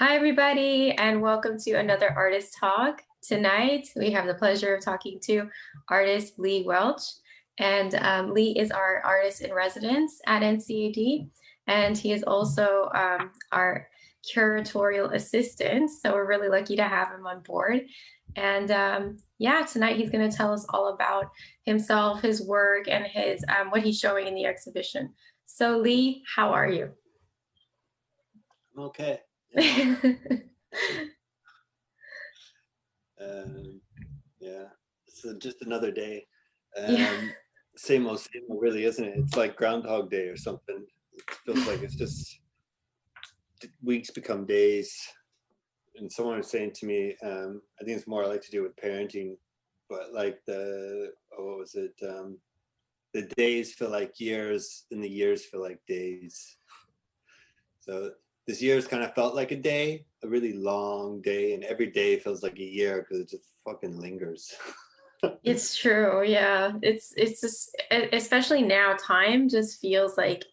Hi, everybody, and welcome to another artist talk. Tonight, we have the pleasure of talking to artist Lee Welch. And Lee is our artist in residence at NCAD, and he is also our curatorial assistant. So we're really lucky to have him on board. And yeah, tonight he's going to tell us all about himself, his work, and his what he's showing in the exhibition. So, Lee, how are you? Okay. Yeah. Yeah, it's just another day. Yeah. Same old, really, isn't it? It's like Groundhog Day or something. It feels like it's just weeks become days. And someone was saying to me, I think it's more like to do with parenting, but like what was it? The days feel like years, and the years feel like days. So this year's kind of felt like a day, a really long day, and every day feels like a year because it just fucking lingers. It's true, yeah. It's just especially now, time just feels like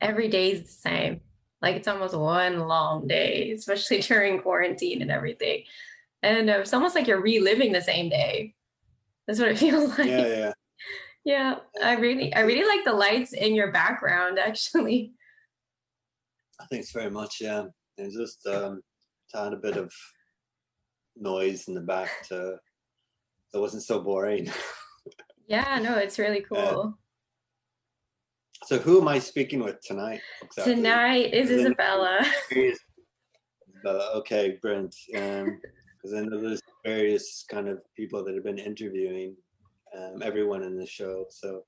every day is the same. Like it's almost one long day, especially during quarantine and everything. And it's almost like you're reliving the same day. That's what it feels Yeah, like. yeah, Yeah, yeah. I really like the lights in your background, actually. Thanks very much. Yeah, there's just to add a bit of noise in the back to so it wasn't so boring. Yeah, no, it's really uh, cool. so who am I speaking with tonight exactly? Tonight is Because Isabella. okay, Brent. Because I know there's various kind of people that have been interviewing everyone in the show, so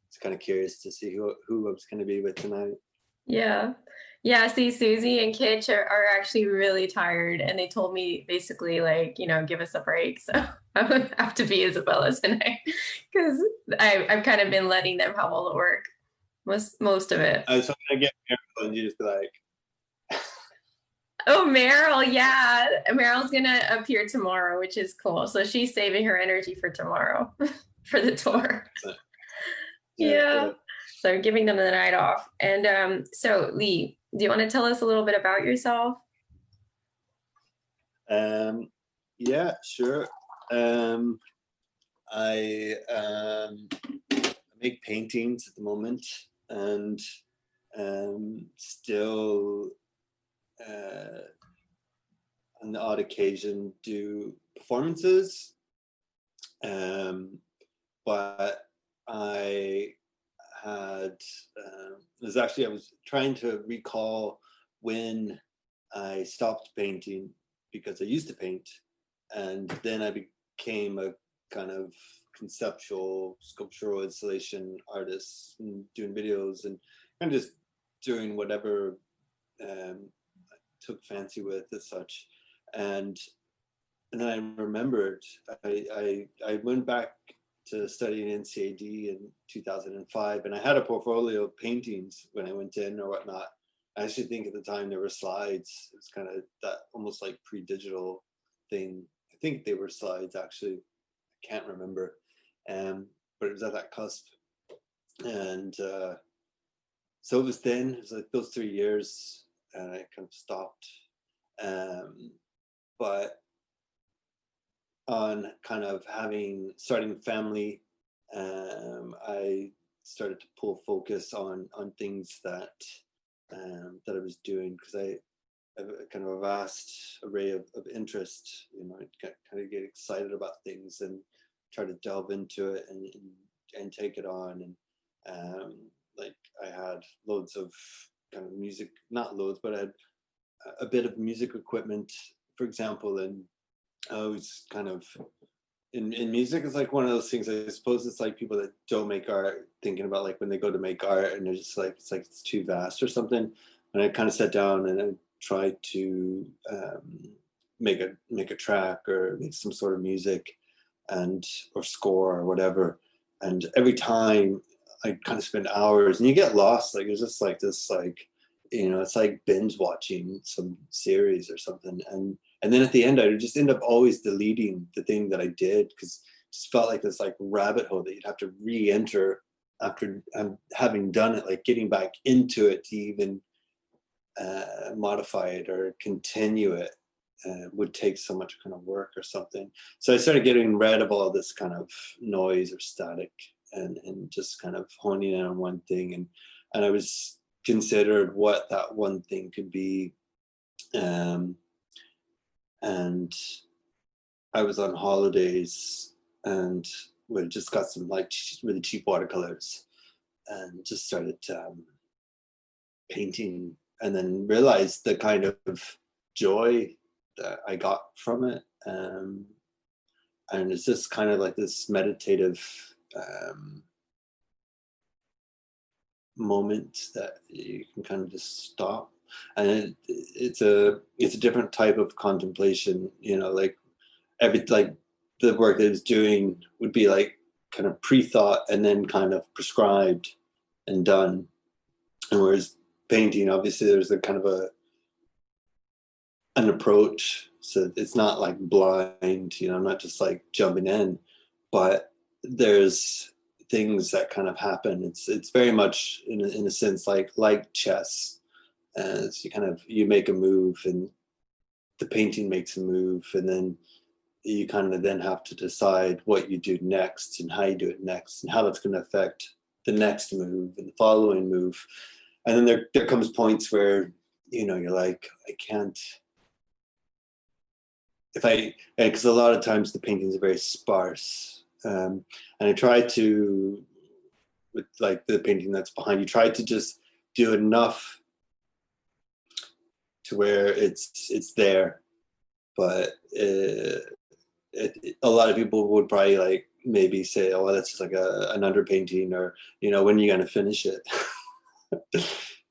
it's kind of curious to see who I was going to be with tonight. Yeah. Yeah, see, Susie and Kitch are actually really tired, and they told me basically, like, give us a break. So I would have to be Isabella tonight because I've kind of been letting them have all the work, most of it. I was hoping to get Miracle and you just be like, Oh, Meryl, yeah. Meryl's gonna appear tomorrow, which is cool. So she's saving her energy for tomorrow for the tour. Yeah. yeah. So giving them the night off. And so Lee, do you want to tell us a little bit about yourself? Yeah, sure. Um, I make paintings at the moment, and still on the odd occasion do performances. But I had I was trying to recall when I stopped painting because I used to paint, and then I became a kind of conceptual sculptural installation artist and doing videos and kind of just doing whatever I took fancy with as such. And then I remembered I went back to studying NCAD in 2005, and I had a portfolio of paintings when I went in or whatnot. I actually think at the time there were slides. It was kind of that almost like pre-digital thing. I think they were slides actually. I can't remember, but it was at that cusp. And so it was like those 3 years, and I kind of stopped. But on kind of starting family, I started to pull focus on things that I was doing, because I have a kind of a vast array of interest. I kind of get excited about things and try to delve into it and take it on. And like I had loads of kind of music, not loads, but I had a bit of music equipment, for example, and I was kind of in music. It's like one of those things. I suppose it's like people that don't make art thinking about like when they go to make art and they're just like it's too vast or something. And I kind of sat down and I tried to make a track or make some sort of music or score or whatever. And every time I kind of spend hours and you get lost. Like it's just like this it's like binge watching some series or something. And then at the end, I would just end up always deleting the thing that I did, because it just felt like this like rabbit hole that you'd have to re-enter after having done it, like getting back into it to even modify it or continue it would take so much kind of work or something. So I started getting rid of all this kind of noise or static, and just kind of honing in on one thing. And I was considered what that one thing could be. And I was on holidays, and we just got some like really cheap watercolors, and just started painting, and then realized the kind of joy that I got from it. And it's just kind of like this meditative moment that you can kind of just stop. And it's a different type of contemplation, you know, like like the work that I was doing would be like kind of pre-thought and then kind of prescribed and done. And whereas painting, obviously there's a kind of an approach, so it's not like blind, you know, I'm not just like jumping in, but there's things that kind of happen. It's very much in a sense like chess. As you make a move, and the painting makes a move, and then you kind of then have to decide what you do next and how you do it next and how that's going to affect the next move and the following move. And then there comes points where, you know, you're like, I can't, because a lot of times the paintings are very sparse. And I try to, with like the painting that's behind you, try to just do enough to where it's there. But a lot of people would probably like maybe say, oh, well, that's just like an underpainting, or, you know, when are you going to finish it?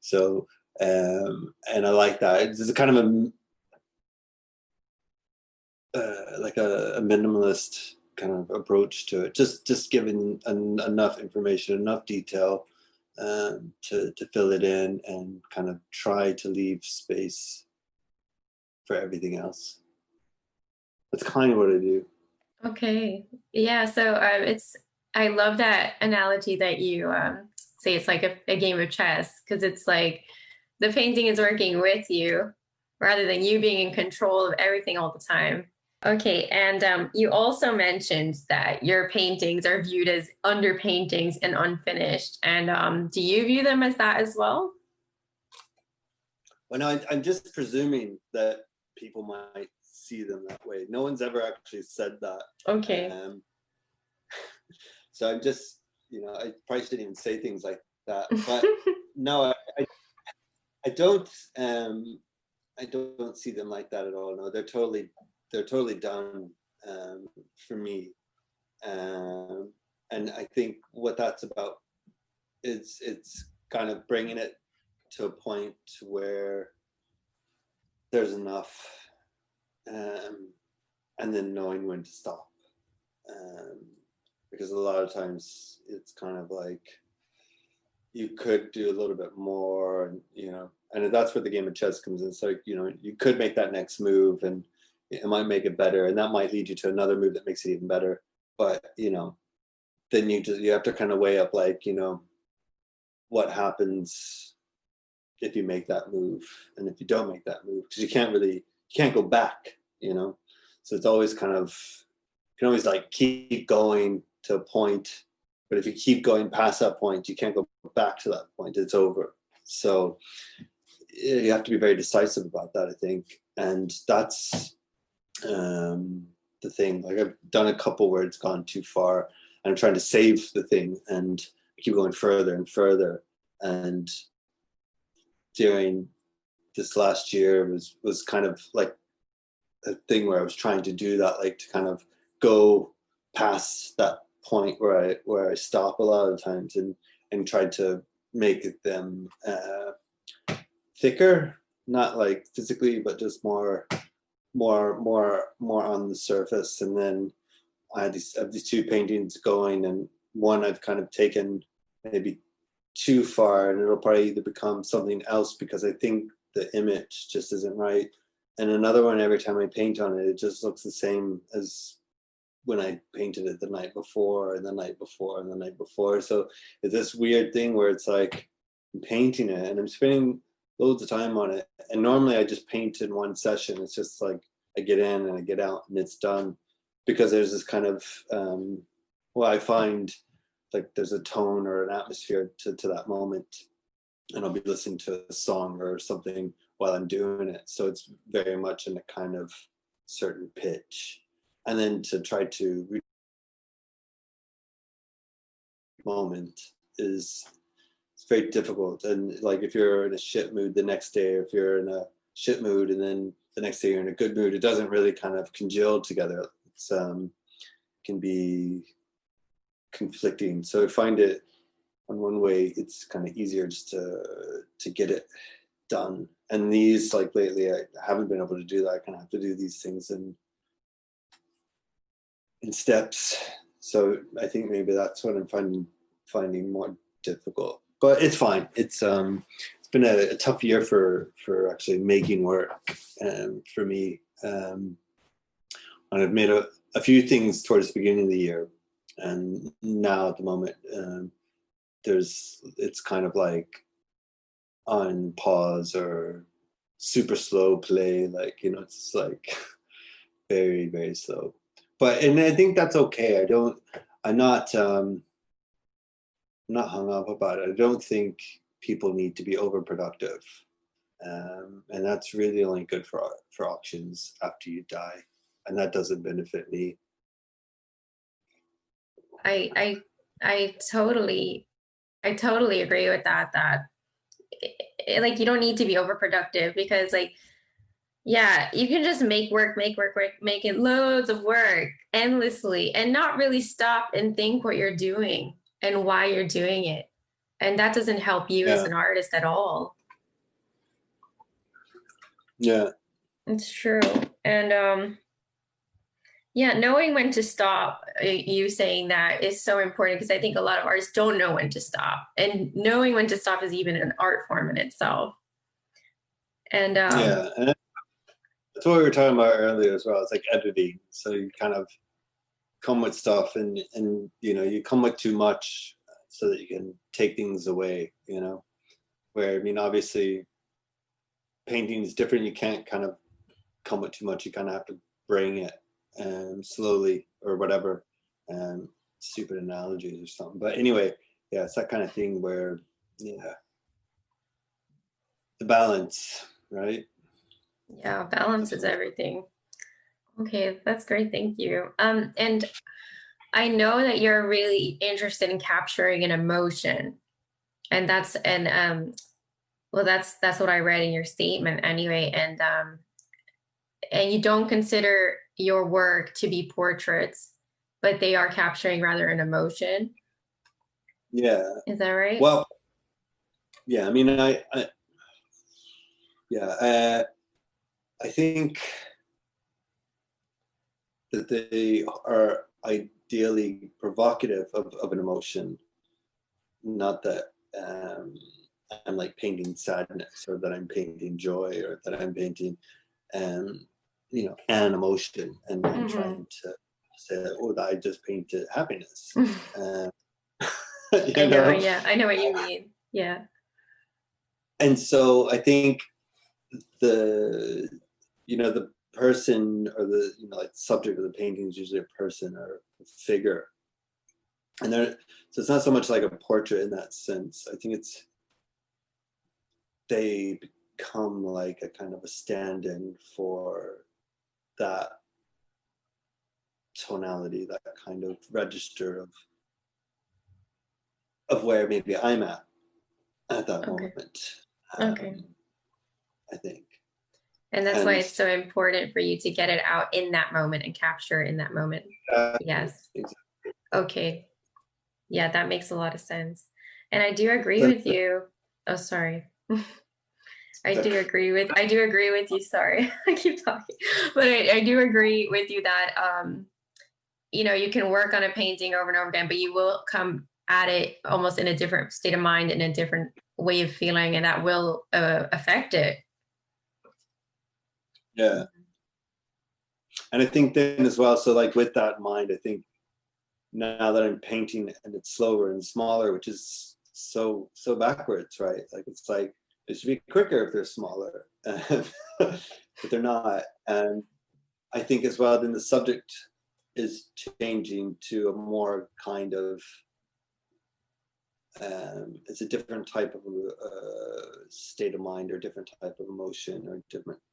So, and I like that. It's kind of like a minimalist kind of approach to it. Just giving enough information, enough detail to fill it in, and kind of try to leave space for everything else. That's kind of what I do. Okay. Yeah. So I love that analogy that you say it's like a game of chess, because it's like the painting is working with you rather than you being in control of everything all the time. Okay. And you also mentioned that your paintings are viewed as underpaintings and unfinished. And do you view them as that as well? Well, no, I'm just presuming that people might see them that way. No one's ever actually said that. Okay. So I'm just, you know, I probably shouldn't even say things like that. But no, I don't see them like that at all. No, they're totally done for me. And I think what that's about is it's kind of bringing it to a point where there's enough, and then knowing when to stop. Because a lot of times it's kind of like you could do a little bit more, and, you know, and that's where the game of chess comes in. It's like, you know, you could make that next move and it might make it better, and that might lead you to another move that makes it even better. But, you know, then you have to kind of weigh up, like, you know, what happens if you make that move and if you don't make that move, because you can't go back, you know. So it's always kind of, you can always like keep going to a point, but if you keep going past that point, you can't go back to that point. It's over. So you have to be very decisive about that, I think. And that's the thing. Like, I've done a couple where it's gone too far, and I'm trying to save the thing, and I keep going further and further. And during this last year was kind of like a thing where I was trying to do that, like to kind of go past that point where I stop a lot of times, and try to make them thicker, not like physically, but just more on the surface. And then I have these two paintings going, and one I've kind of taken maybe too far, and it'll probably either become something else because I think the image just isn't right. And another one, every time I paint on it, it just looks the same as when I painted it the night before, and the night before, and the night before. So it's this weird thing where it's like I'm painting it, and I'm spending loads of time on it. And normally I just paint in one session. It's just like I get in and I get out and it's done, because there's this kind of I find like there's a tone or an atmosphere to that moment, and I'll be listening to a song or something while I'm doing it. So it's very much in a kind of certain pitch. And then to try to read moment is, it's very difficult. And like if you're in a shit mood the next day, or if you're in a shit mood and then the next day you're in a good mood, it doesn't really kind of congeal together. It's can be conflicting. So I find it, on one way, it's kind of easier just to get it done. And these, like lately, I haven't been able to do that. I kind of have to do these things in steps. So I think maybe that's what I'm finding more difficult. But it's fine. It's been a tough year for actually making work for me. And I've made a few things towards the beginning of the year, and now at the moment it's kind of like on pause or super slow play, like, you know, it's like very, very slow. And I think that's okay. I'm not hung up about it. I don't think people need to be overproductive, and that's really only good for auctions after you die, and that doesn't benefit me. I totally agree with that. Like, you don't need to be overproductive, because like, yeah, you can just make it loads of work endlessly and not really stop and think what you're doing and why you're doing it. And that doesn't help you as an artist at all. Yeah. It's true. And yeah, knowing when to stop, you saying that is so important, because I think a lot of artists don't know when to stop. And knowing when to stop is even an art form in itself. And yeah, and that's what we were talking about earlier as well. It's like editing. So you kind of come with stuff, and you know, you come with too much so that you can take things away, you know. Where, I mean, obviously painting is different. You can't kind of come with too much. You kind of have to bring it slowly or whatever. Stupid analogies or something. But anyway, yeah, it's that kind of thing where, yeah, the balance, right? yeah, balance is everything. Okay, that's great. Thank you. And I know that you're really interested in capturing an emotion, and that's what I read in your statement anyway. And you don't consider your work to be portraits, but they are capturing rather an emotion. Yeah. Is that right? Well, yeah. I mean, I think that they are ideally provocative of an emotion, not that I'm like painting sadness, or that I'm painting joy, or that I'm painting you know, an emotion, and I'm trying to say, oh, I just painted happiness. I know, yeah, I know what you mean. Yeah. And so I think the person, or the, you know, like, subject of the painting is usually a person or a figure, and so it's not so much like a portrait in that sense. I think they become like a kind of a stand-in for that tonality, that kind of register of where maybe I'm at that moment. Okay. I think. And that's why it's so important for you to get it out in that moment and capture in that moment. Yes. Exactly. Okay. Yeah, that makes a lot of sense. And I do agree with you. Oh, sorry. I do agree with you. Sorry, I keep talking, but I do agree with you that you know, you can work on a painting over and over again, but you will come at it almost in a different state of mind, in a different way of feeling, and that will affect it. Yeah. And I think then as well, so like with that in mind, I think now that I'm painting and it's slower and smaller, which is so backwards, right? Like, it's like It should be quicker if they're smaller, but they're not. And I think as well, then the subject is changing to a more kind of, it's a different type of state of mind, or different type of emotion, or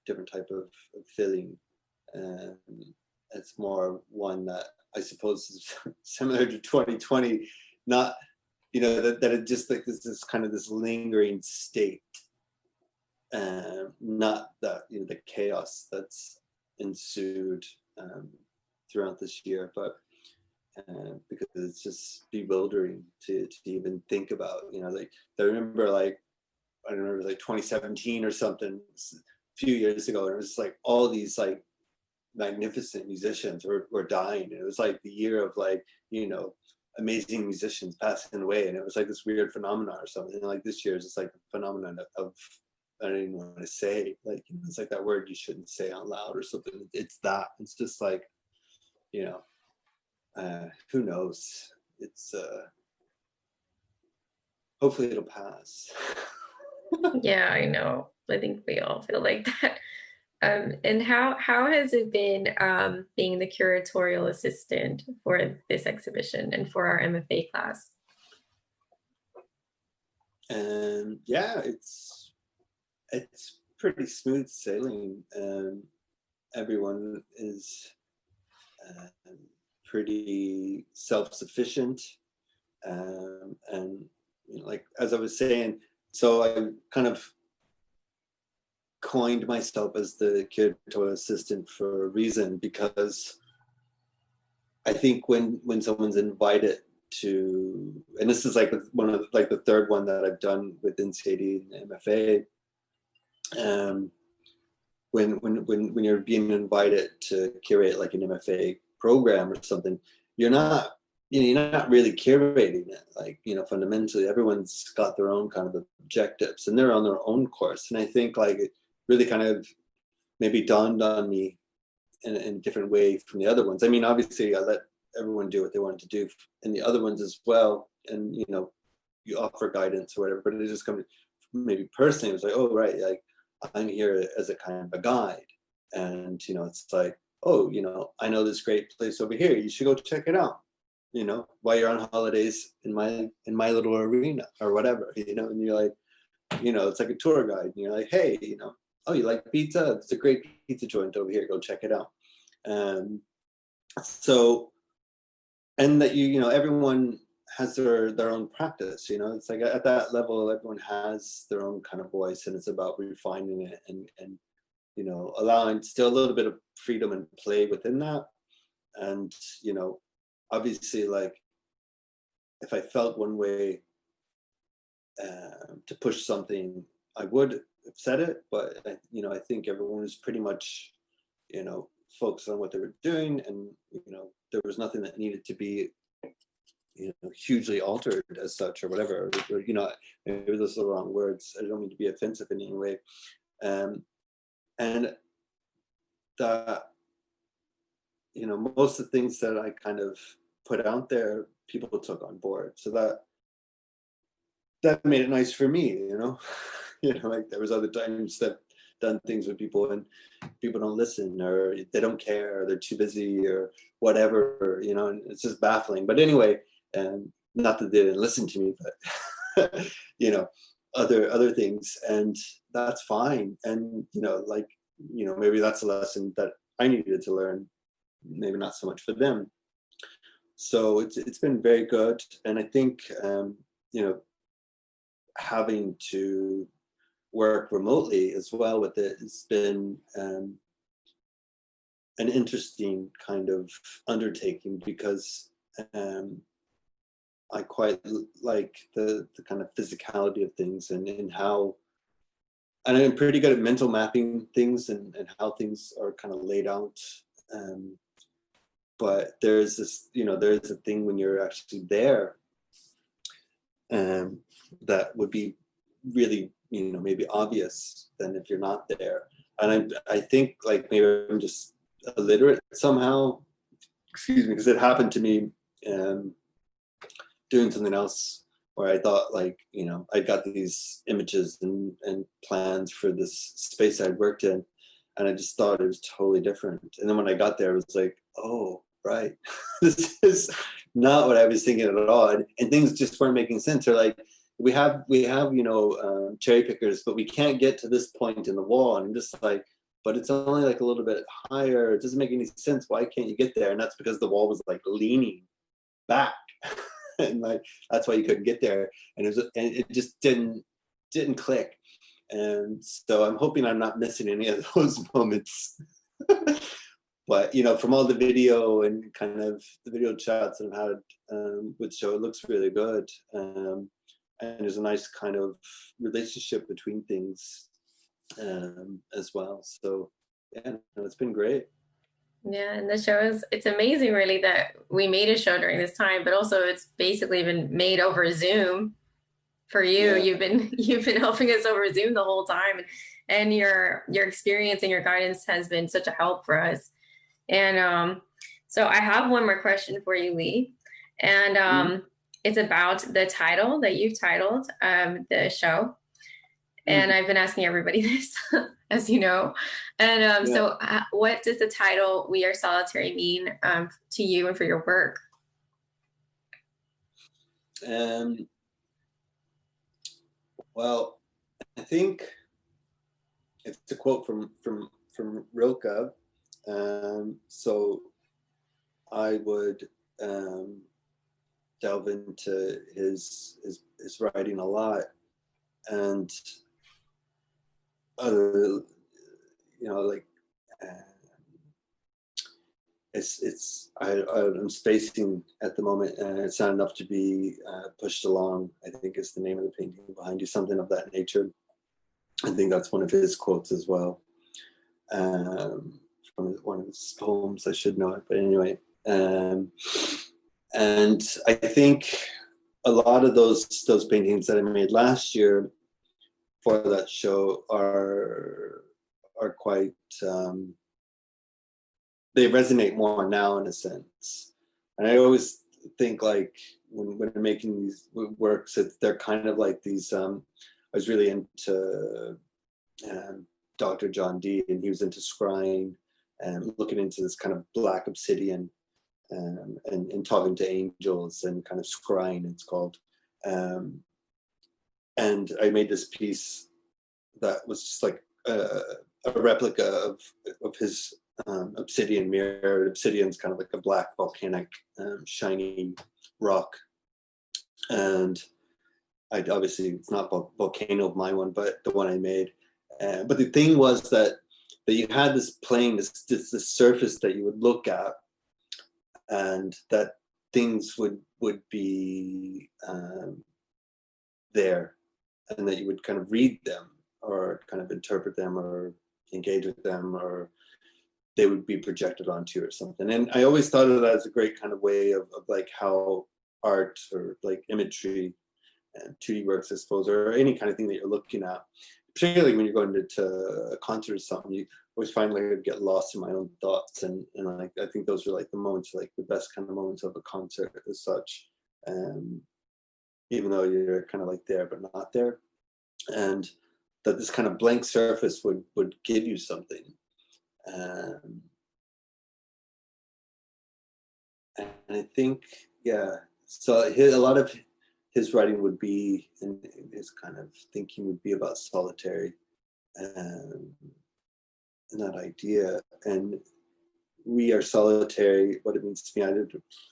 different type of feeling. It's more one that I suppose is similar to 2020, not, that it just like this kind of this lingering state, not that, the chaos that's ensued throughout this year, but because it's just bewildering to even think about, like I remember like 2017 or something, a few years ago, and it was like all these like magnificent musicians were dying, and it was like the year of like, amazing musicians passing away, and it was like this weird phenomenon or something. And like this year is just like a phenomenon of, I don't even want to say, like, it's like that word you shouldn't say out loud or something. It's just like, who knows? It's hopefully it'll pass. Yeah, I know. I think we all feel like that. And how has it been being the curatorial assistant for this exhibition and for our MFA class? And yeah, it's pretty smooth sailing. Everyone is pretty self-sufficient, and like as I was saying, so I kind of coined myself as the curatorial assistant for a reason, because I think when someone's invited to, and this is like one of like the third one that I've done with NCAD and MFA, when you're being invited to curate like an MFA program or something, you're not really curating it. Like, fundamentally everyone's got their own kind of objectives, and they're on their own course. And I think like it really kind of maybe dawned on me in a different way from the other ones. I mean, obviously I let everyone do what they wanted to do in the other ones as well, and you offer guidance or whatever, but it just comes maybe personally, it was like, oh right, like I'm here as a kind of a guide, and it's like, oh, I know this great place over here, you should go check it out, while you're on holidays in my little arena or whatever, and you're like, it's like a tour guide, and you're like, hey, oh, you like pizza? It's a great pizza joint over here, go check it out. So, and that everyone has their own practice, it's like at that level everyone has their own kind of voice, and it's about refining it and allowing still a little bit of freedom and play within that. And obviously, like if I felt one way to push something, I would have said it, but I think everyone was pretty much focused on what they were doing, and there was nothing that needed to be hugely altered as such or whatever, or maybe those are the wrong words, I don't mean to be offensive in any way, and that most of the things that I kind of put out there, people took on board, so that made it nice for me, like there was other times that done things with people and people don't listen, or they don't care, or they're too busy or whatever, and it's just baffling. But anyway, and not that they didn't listen to me, but other things, and that's fine. And maybe that's a lesson that I needed to learn, maybe not so much for them. So it's been very good. And I think having to work remotely as well with it has been an interesting kind of undertaking, because I quite like the kind of physicality of things, and how, and I'm pretty good at mental mapping things and how things are kind of laid out. But there's this, there's a thing when you're actually there that would be really, maybe obvious than if you're not there. And I think like maybe I'm just illiterate somehow, excuse me, because it happened to me doing something else where I thought, like, you know, I got these images and plans for this space I'd worked in, and I just thought it was totally different. And then when I got there, it was like, oh, right, this is not what I was thinking at all. And things just weren't making sense. Or like, we have, you know, cherry pickers, but we can't get to this point in the wall. And I'm just like, but it's only like a little bit higher. It doesn't make any sense. Why can't you get there? And that's because the wall was like leaning back. And like, that's why you couldn't get there. And it just didn't click. And so I'm hoping I'm not missing any of those moments. But, you know, from all the video and kind of the video chats that I've had with the show, it looks really good. And there's a nice kind of relationship between things as well. So yeah, no, it's been great. Yeah, and the show it's amazing really that we made a show during this time, but also it's basically been made over Zoom for you. Yeah. You've been helping us over Zoom the whole time, and your experience and your guidance has been such a help for us. And so I have one more question for you, Lee. And it's about the title that you've titled the show. And I've been asking everybody this, as you know. And so what does the title "We Are Solitary" mean to you and for your work? Well, I think it's a quote from Rilke. So I would delve into his writing a lot, and you know, like I'm spacing at the moment, and it's not enough to be pushed along, I think is the name of the painting behind you, something of that nature. I think that's one of his quotes as well, from one of his poems. I should know it, but anyway. And I think a lot of those paintings that I made last year for that show are quite they resonate more now, in a sense. And I always think, like, when I'm making these works, that they're kind of like these. I was really into Dr. John Dee, and he was into scrying and looking into this kind of black obsidian and talking to angels and kind of scrying, it's called. And I made this piece that was just like a replica of his obsidian mirror. Obsidian's kind of like a black volcanic shiny rock, and obviously it's not volcano, my one, but the one I made. But the thing was that you had this plane, this surface that you would look at, and that things would be there, and that you would kind of read them or kind of interpret them or engage with them, or they would be projected onto you or something. And I always thought of that as a great kind of way of like how art or like imagery and 2D works, I suppose, or any kind of thing that you're looking at, particularly when you're going to a concert or something, you always find like I get lost in my own thoughts, and like I think those are like the moments, like the best kind of moments of a concert as such, even though you're kind of like there but not there, and that this kind of blank surface would give you something. And I think, yeah, so a lot of his writing would be, and his kind of thinking would be about solitary, and that idea. And we are solitary, what it means to me,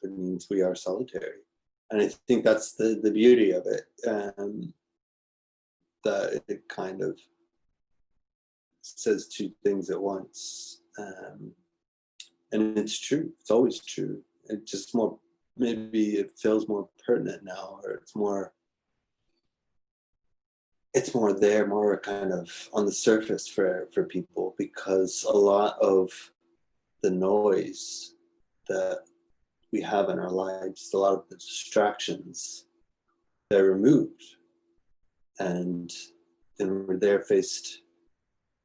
it means we are solitary. And I think that's the beauty of it, that it kind of says two things at once. And it's true, it's always true. It just more, maybe it feels more pertinent now, or it's more there, more kind of on the surface for people, because a lot of the noise that we have in our lives, a lot of the distractions, they're removed, and then we're there faced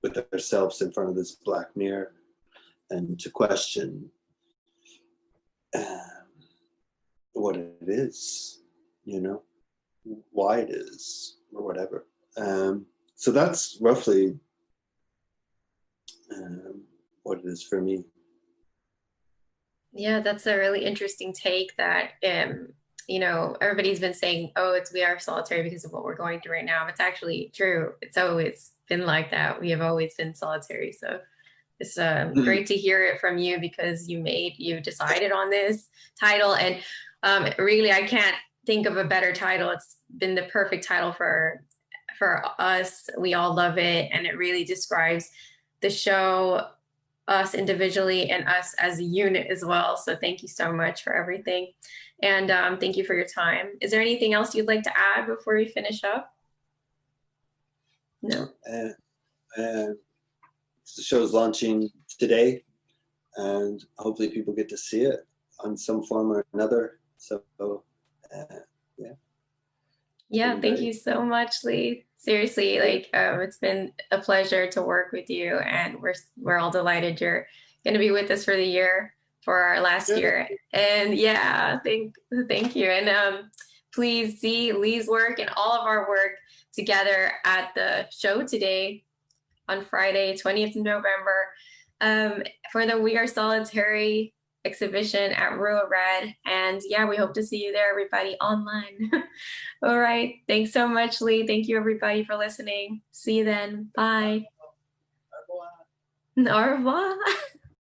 with ourselves in front of this black mirror, and to question what it is, you know. why it is or whatever. So that's roughly what it is for me. Yeah, that's a really interesting take that everybody's been saying, oh, we are solitary because of what we're going through right now. It's actually true. It's always been like that. We have always been solitary. So it's great to hear it from you because you decided on this title. And really, I can't think of a better title. It's been the perfect title for us. We all love it. And it really describes the show, us individually and us as a unit as well. So thank you so much for everything. And thank you for your time. Is there anything else you'd like to add before we finish up? No. The show's launching today, and hopefully people get to see it on some form or another. So yeah. Yeah, thank you so much, Lee. Seriously, it's been a pleasure to work with you, and we're all delighted you're going to be with us for the year, for our last year. And yeah, thank you. And please see Lee's work and all of our work together at the show today on Friday, 20th of November, for the We Are Solitary exhibition at Rua Red. And yeah, we hope to see you there, everybody, online. All right. Thanks so much, Lee. Thank you, everybody, for listening. See you then. Bye. Au revoir. Au revoir.